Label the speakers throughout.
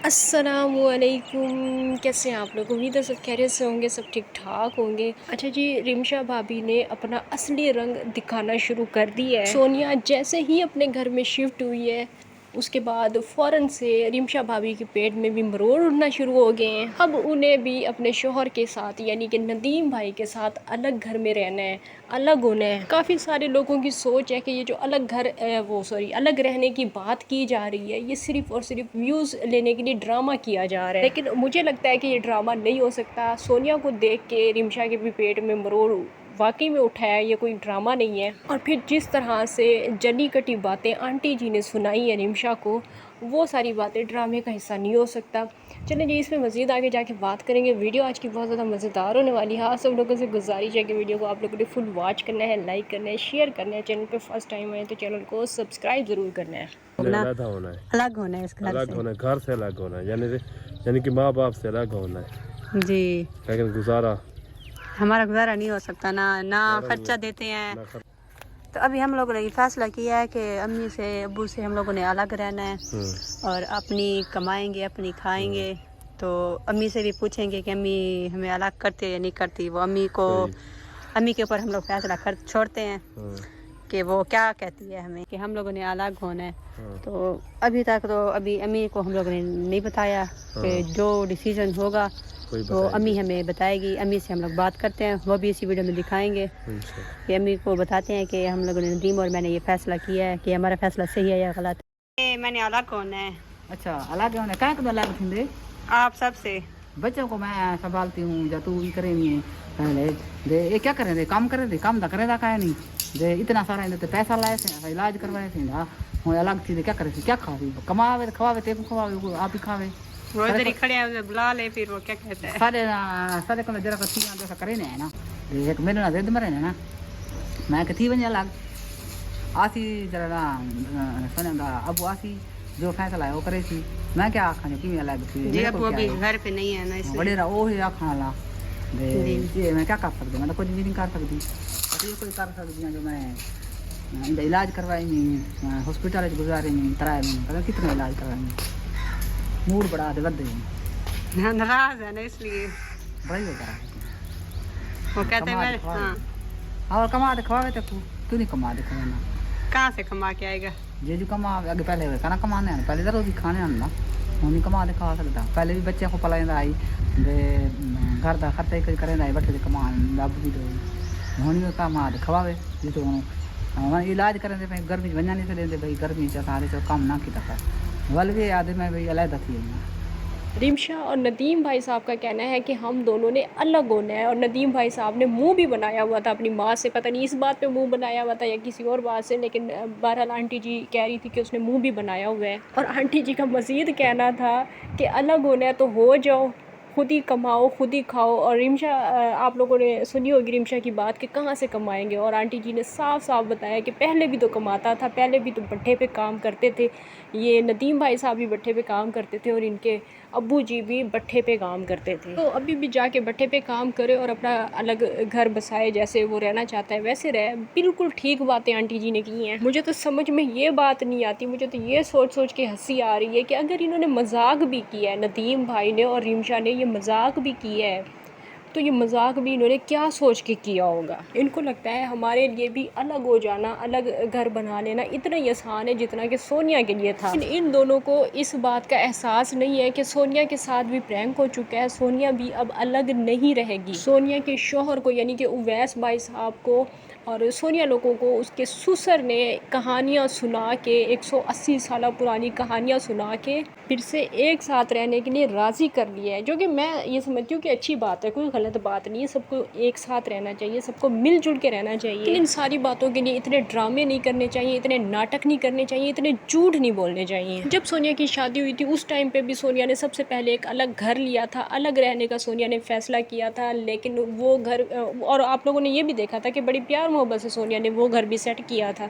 Speaker 1: अस्सलामुअलैकुम, कैसे हैं आप लोग। उम्मीद है सब खैरियत से होंगे, सब ठीक ठाक होंगे। अच्छा जी, रिमशा भाभी ने अपना असली रंग दिखाना शुरू कर दिया है। सोनिया जैसे ही अपने घर में शिफ्ट हुई है उसके बाद फ़ौरन से रिमशा भाभी के पेट में भी मरोड़ उठना शुरू हो गए हैं। अब उन्हें भी अपने शोहर के साथ यानी कि नदीम भाई के साथ अलग घर में रहना है, अलग होना है। काफ़ी सारे लोगों की सोच है कि ये जो अलग घर अलग रहने की बात की जा रही है, ये सिर्फ और सिर्फ व्यूज़ लेने के लिए ड्रामा किया जा रहा है। लेकिन मुझे लगता है कि ये ड्रामा नहीं हो सकता। सोनिया को देख के रिमशा के भी पेट में मरोड़ वाकई में उठाया, ये कोई ड्रामा नहीं है। और फिर जिस तरह से जली कटी बातें आंटी जी ने सुनाई है रिमशा को, वो सारी बातें ड्रामे का हिस्सा नहीं हो सकता। चलें जी, इसमें मज़ीद आगे जाके बात करेंगे। वीडियो आज की बहुत ज़्यादा मज़ेदार होने वाली है। आप सब लोगों से गुजारिश है कि वीडियो को आप लोगों ने फुल वॉच करना है, लाइक करना है, शेयर करना है। चैनल पे फर्स्ट टाइम आए तो चैनल को सब्सक्राइब ज़रूर करना है।
Speaker 2: अलग होना है,
Speaker 3: अलग होना है इस घर
Speaker 2: अलग
Speaker 3: से।
Speaker 2: होना है, घर से अलग होना है, यानी कि माँ बाप से अलग होना है।
Speaker 3: जी,
Speaker 2: लेकिन गुजारा
Speaker 3: हमारा गुजारा नहीं हो सकता ना ना
Speaker 2: गुजारा नहीं
Speaker 3: खर्चा
Speaker 2: हो-
Speaker 3: देते हैं।
Speaker 2: ना खर-
Speaker 3: तो अभी हम लोगों ने ये फैसला किया है कि अम्मी से अब्बू से हम लोगों ने अलग रहना है और अपनी कमाएंगे, अपनी खाएंगे। तो अम्मी से भी पूछेंगे कि अम्मी हमें अलग करते या नहीं करती। वो
Speaker 2: सही।
Speaker 3: अम्मी के ऊपर हम लोग फैसला कर छोड़ते हैं
Speaker 2: हाँ,
Speaker 3: कि वो क्या कहती है हमें कि हम लोगों ने अलग होना है।
Speaker 2: हाँ,
Speaker 3: तो अभी अम्मी को हम लोगों ने नहीं बताया कि
Speaker 2: हाँ,
Speaker 3: जो डिसीजन होगा
Speaker 2: कोई
Speaker 3: वो अम्मी
Speaker 2: बताएगी
Speaker 3: हमें बताएगी। अम्मी से हम लोग बात करते हैं, वो भी इसी वीडियो में दिखाएंगे
Speaker 2: इंशाल्लाह।
Speaker 3: कि अम्मी को बताते हैं कि हम लोगों ने नदीम और मैंने ये फैसला किया है कि हमारा फैसला सही है या गलत है। मैंने अलग होना है।
Speaker 4: अच्छा अलग होने काय को अलग थींदे।
Speaker 3: आप सबसे
Speaker 4: बच्चों को मैं संभालती हूँ या तू ही करेंगी पहले दे ये क्या करें दे काम करे दे काम दा करे दा काय नहीं दे इतना सारा इन्हें पैसा लाए थे इलाज करवाए थे ना वो अलग थी दे क्या करे थे क्या खावे कमावे खवावे ते को खवावे वो आप ही खावे
Speaker 3: वो इधर ही खड़े हैं, उधर बुला ले फिर वो क्या कहता है।
Speaker 4: सारे को जरा कथी जैसा करे ने है ना दे एक मेरे ना जिद मरे ने ना मैं कथी बन अलग आसी जरा ना सुनेगा अब आसी जो फैसला है वो करे थी मैं क्या आखा जो कि अलग थी
Speaker 3: जी अब वो भी घर पे नहीं है ना इसलिए।
Speaker 4: बड़े रहा वो ही आखा ला दे ये मैं क्या कर सकती मैं तो कुछ भी नहीं कर सकती अभी कोई कर सकती हूँ जो मैं इनका इलाज करवाएंगी हॉस्पिटल गुजारे तराए में पता कितना इलाज करवाएंगे मूड बढ़ा दे बदे
Speaker 3: नाराज है ना इसलिए
Speaker 4: बड़ा ही होता
Speaker 3: वो कहते हैं मैं हाँ
Speaker 4: और कमा दे खवावे तो क्यों नहीं कमा दे खवाना
Speaker 3: कहाँ से कमा के आएगा।
Speaker 4: जे जो कमा आगे पहले खाना कमाने आने पहले तो रोटी खाने आना हूँ नहीं कमा दे खा सकता पहले भी बच्चे को पलाइंदा आई दे घर का खर्चा ही करेंदा बैठे दे कमा अब भी तो होनी कमा दे खवावे जी तो इलाज करें दे भाई गर्मी वञा नहीं से दे भाई गर्मी च सारे जो कम ना की तक वल भी आदमी में भाई अलग थी
Speaker 1: रिमशा और नदीम भाई साहब का कहना है कि हम दोनों ने अलग होना है। और नदीम भाई साहब ने मुंह भी बनाया हुआ था अपनी माँ से, पता नहीं इस बात पे मुंह बनाया हुआ था या किसी और बात से, लेकिन बहरहाल आंटी जी कह रही थी कि उसने मुंह भी बनाया हुआ है। और आंटी जी का मज़ीद कहना था कि अलग होना है तो हो जाओ, खुद ही कमाओ, खुद ही खाओ। और रिमशा, आप लोगों ने सुनी होगी रिमशा की बात कि कहाँ से कमाएंगे। और आंटी जी ने साफ साफ बताया कि पहले भी तो कमाता था, पहले भी तो भट्ठे पे काम करते थे। ये नदीम भाई साहब भी भट्ठे पे काम करते थे और इनके अब्बू जी भी भट्ठे पे काम करते थे। तो अभी भी जाके भट्ठे पे काम करे और अपना अलग घर बसाए, जैसे वो रहना चाहता है वैसे रहे। बिल्कुल ठीक बातें आंटी जी ने की हैं। मुझे तो समझ में ये बात नहीं आती, मुझे तो ये सोच सोच के हंसी आ रही है कि अगर इन्होंने मजाक भी किया है, नदीम भाई ने और रिमशा ने ये मजाक भी किया है, तो ये मजाक भी इन्होंने क्या सोच के किया होगा। इनको लगता है हमारे लिए भी अलग हो जाना, अलग घर बना लेना इतना ही आसान है जितना कि सोनिया के लिए था। इन दोनों को इस बात का एहसास नहीं है कि सोनिया के साथ भी प्रैंक हो चुका है। सोनिया भी अब अलग नहीं रहेगी। सोनिया के शोहर को यानी कि उवैस भाई साहब को और सोनिया लोगों को उसके ससुर ने कहानियाँ सुना के, 180 साल पुरानी कहानियाँ सुना के फिर से एक साथ रहने के लिए राज़ी कर लिया है, जो कि मैं ये समझती हूँ कि अच्छी बात है, कोई गलत बात नहीं है। सबको एक साथ रहना चाहिए, सबको मिलजुल के रहना चाहिए। लेकिन इन सारी बातों के लिए इतने ड्रामे नहीं करने चाहिए, इतने नाटक नहीं करने चाहिए, इतने झूठ नहीं बोलने चाहिए। जब सोनिया की शादी हुई थी उस टाइम पे भी सोनिया ने सबसे पहले एक अलग घर लिया था, अलग रहने का सोनिया ने फैसला किया था। लेकिन वो घर, और आप लोगों ने ये भी देखा था कि बड़ी प्यार मोहब्बत से सोनिया ने वो घर भी सेट किया था।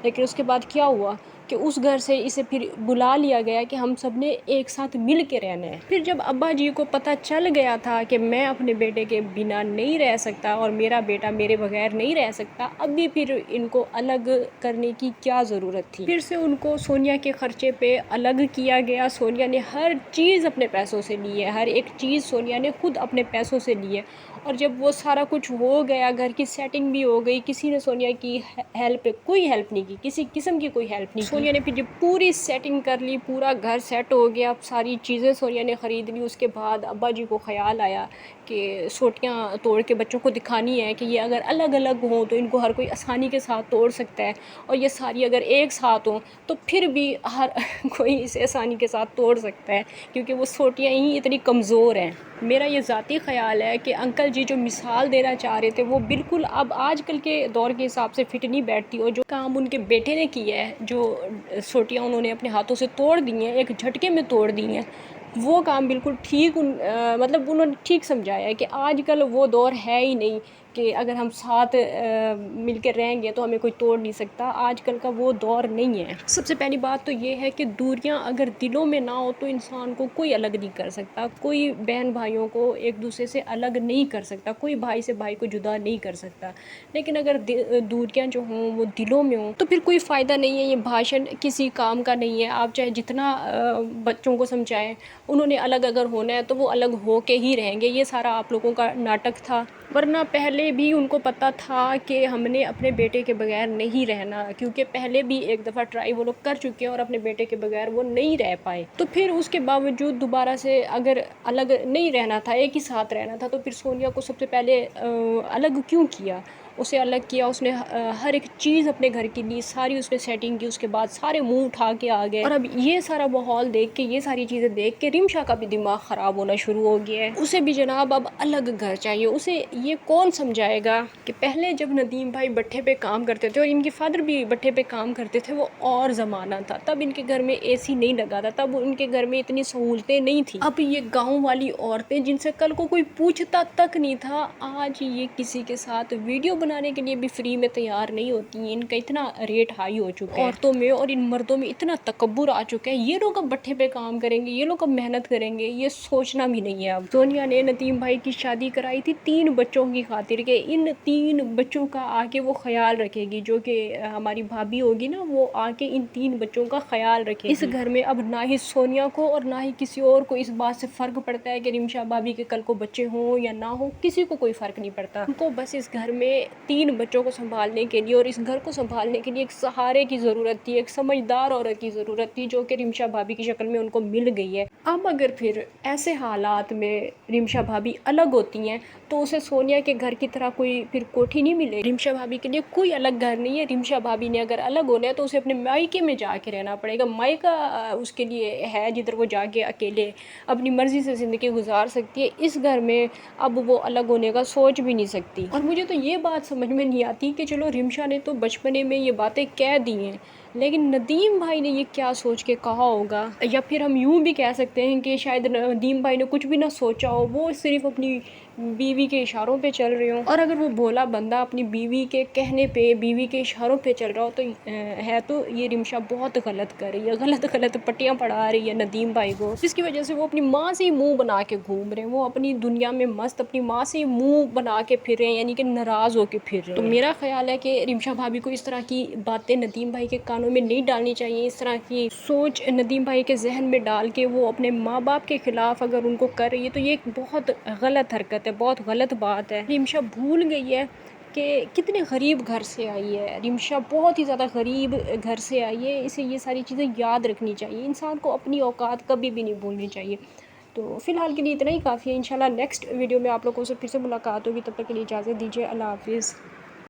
Speaker 1: लेकिन उसके बाद क्या हुआ कि उस घर से इसे फिर बुला लिया गया कि हम सब ने एक साथ मिल के रहना है। फिर जब अब्बा जी को पता चल गया था कि मैं अपने बेटे के बिना नहीं रह सकता और मेरा बेटा मेरे बगैर नहीं रह सकता, अभी फिर इनको अलग करने की क्या ज़रूरत थी। फिर से उनको सोनिया के ख़र्चे पे अलग किया गया। सोनिया ने हर चीज़ अपने पैसों से ली है, हर एक चीज़ सोनिया ने खुद अपने पैसों से ली है। और जब वो सारा कुछ हो गया, घर की सेटिंग भी हो गई, किसी ने सोनिया की कोई हेल्प नहीं की, किसी किस्म की कोई हेल्प नहीं की। सोनिया ने फिर जब पूरी सेटिंग कर ली, पूरा घर सेट हो गया, सारी चीज़ें सोनिया ने ख़रीद ली, उसके बाद अब्बा जी को ख़्याल आया कि सोटियाँ तोड़ के बच्चों को दिखानी है कि ये अगर अलग अलग हों तो इनको हर कोई आसानी के साथ तोड़ सकता है, और ये सारी अगर एक साथ हों तो फिर भी हर कोई इसे आसानी के साथ तोड़ सकता है, क्योंकि वो सोटियाँ ही इतनी कमज़ोर हैं। मेरा ये ज़ाती ख़्याल है कि अंकल जी जो मिसाल देना चाह रहे थे वो बिल्कुल अब आजकल के दौर के हिसाब से फिट नहीं बैठती। और जो काम उनके बेटे ने किया है, जो सोटियाँ उन्होंने अपने हाथों से तोड़ दी हैं, एक झटके में तोड़ दी हैं, वो काम बिल्कुल ठीक मतलब उन्होंने ठीक समझाया है कि आजकल वो दौर है ही नहीं कि अगर हम साथ मिलकर रहेंगे तो हमें कोई तोड़ नहीं सकता। आजकल का वो दौर नहीं है। सबसे पहली बात तो ये है कि दूरियां अगर दिलों में ना हो तो इंसान को कोई अलग नहीं कर सकता, कोई बहन भाइयों को एक दूसरे से अलग नहीं कर सकता, कोई भाई से भाई को जुदा नहीं कर सकता। लेकिन अगर दूरियां जो हों वो दिलों में हों तो फिर कोई फ़ायदा नहीं है। ये भाषण किसी काम का नहीं है। आप चाहे जितना बच्चों को समझाएं, उन्होंने अलग अगर होना है तो वो अलग हो के ही रहेंगे। ये सारा आप लोगों का नाटक था, वरना पहले भी उनको पता था कि हमने अपने बेटे के बगैर नहीं रहना, क्योंकि पहले भी एक दफ़ा ट्राई वो लोग कर चुके हैं और अपने बेटे के बगैर वो नहीं रह पाए। तो फिर उसके बावजूद दोबारा से अगर अलग नहीं रहना था, एक ही साथ रहना था, तो फिर सोनिया को सबसे पहले अलग क्यों किया? उसे अलग किया, उसने हर एक चीज़ अपने घर की ली, सारी उसने सेटिंग की, उसके बाद सारे मुंह उठा के आ गए। और अब ये सारा माहौल देख के, ये सारी चीज़ें देख के रिमशा का भी दिमाग ख़राब होना शुरू हो गया है। उसे भी जनाब अब अलग घर चाहिए। उसे ये कौन समझाएगा कि पहले जब नदीम भाई भट्ठे पे काम करते थे और इनके फादर भी भट्ठे पे काम करते थे, वो और ज़माना था। तब इनके घर में AC नहीं लगा था, तब उनके घर में इतनी सहूलतें नहीं थी। अब ये गाँव वाली औरतें जिनसे कल को कोई पूछता तक नहीं था, आज ये किसी के साथ वीडियो बनाने के लिए भी फ्री में तैयार नहीं होती हैं। इनका इतना रेट हाई हो चुका है औरतों में, और इन मर्दों में इतना तकब्बुर आ चुका है। ये लोग अब भट्ठे पे काम करेंगे, ये लोग अब मेहनत करेंगे, ये सोचना भी नहीं है। अब सोनिया ने नदीम भाई की शादी कराई थी 3 बच्चों की खातिर के इन 3 बच्चों का आके वो ख्याल रखेगी, जो कि हमारी भाभी होगी ना, वो आके इन 3 बच्चों का ख्याल रखेगी। इस घर में अब ना ही सोनिया को और ना ही किसी और को इस बात से फ़र्क पड़ता है कि रिमशा भाभी के कल को बच्चे हों या ना हो, किसी को कोई फ़र्क नहीं पड़ता। उनको बस इस घर में 3 बच्चों को संभालने के लिए और इस घर को संभालने के लिए एक सहारे की ज़रूरत थी, एक समझदार औरत की ज़रूरत थी, जो कि रिमशा भाभी की शक्ल में उनको मिल गई है। अब अगर फिर ऐसे हालात में रिमशा भाभी अलग होती हैं तो उसे सोनिया के घर की तरह कोई फिर कोठी नहीं मिले। रिमशा भाभी के लिए कोई अलग घर नहीं है। रिमशा भाभी ने अगर अलग होना है तो उसे अपने मायके में जाके रहना पड़ेगा। मायका उसके लिए है जिधर वो जाके अकेले अपनी मर्ज़ी से ज़िंदगी गुजार सकती है। इस घर में अब वो अलग होने का सोच भी नहीं सकती। और मुझे तो ये बात समझ में नहीं आती कि चलो रिमशा ने तो बचपने में ये बातें कह दी हैं, लेकिन नदीम भाई ने ये क्या सोच के कहा होगा। या फिर हम यूँ भी कह सकते हैं कि शायद नदीम भाई ने कुछ भी ना सोचा हो, वो सिर्फ अपनी बीवी के इशारों पे चल रहे हों। और अगर वो भोला बंदा अपनी बीवी के कहने पे, बीवी के इशारों पे चल रहा हो तो ये रिमशा बहुत गलत कर रही है, गलत पट्टियाँ पढ़ा रही है नदीम भाई को, जिसकी वजह से वो अपनी माँ से ही मुँह बना के घूम रहे हैं। वो अपनी दुनिया में मस्त अपनी माँ से ही मुँह बना के फिर रहे हैं, यानी कि नाराज़ होकर फिर रहे हैं। तो मेरा ख्याल है कि रिमशा भाभी को इस तरह की बातें नदीम भाई के कानों में नहीं डालनी चाहिए। इस तरह की सोच नदीम भाई के जहन में डाल के वो अपने माँ बाप के ख़िलाफ़ अगर उनको कर रही है तो ये एक बहुत गलत हरकत है, बहुत गलत बात है। रिमशा भूल गई है कि कितने गरीब घर से आई है। रिमशा बहुत ही ज़्यादा गरीब घर से आई है। इसे ये सारी चीज़ें याद रखनी चाहिए। इंसान को अपनी औकात कभी भी नहीं भूलनी चाहिए। तो फ़िलहाल के लिए इतना ही काफ़ी है। इंशाल्लाह नेक्स्ट वीडियो में आप लोगों से फिर से मुलाकात होगी। तब तक के लिए इजाज़त दीजिए। अल्लाह हाफ़िज़।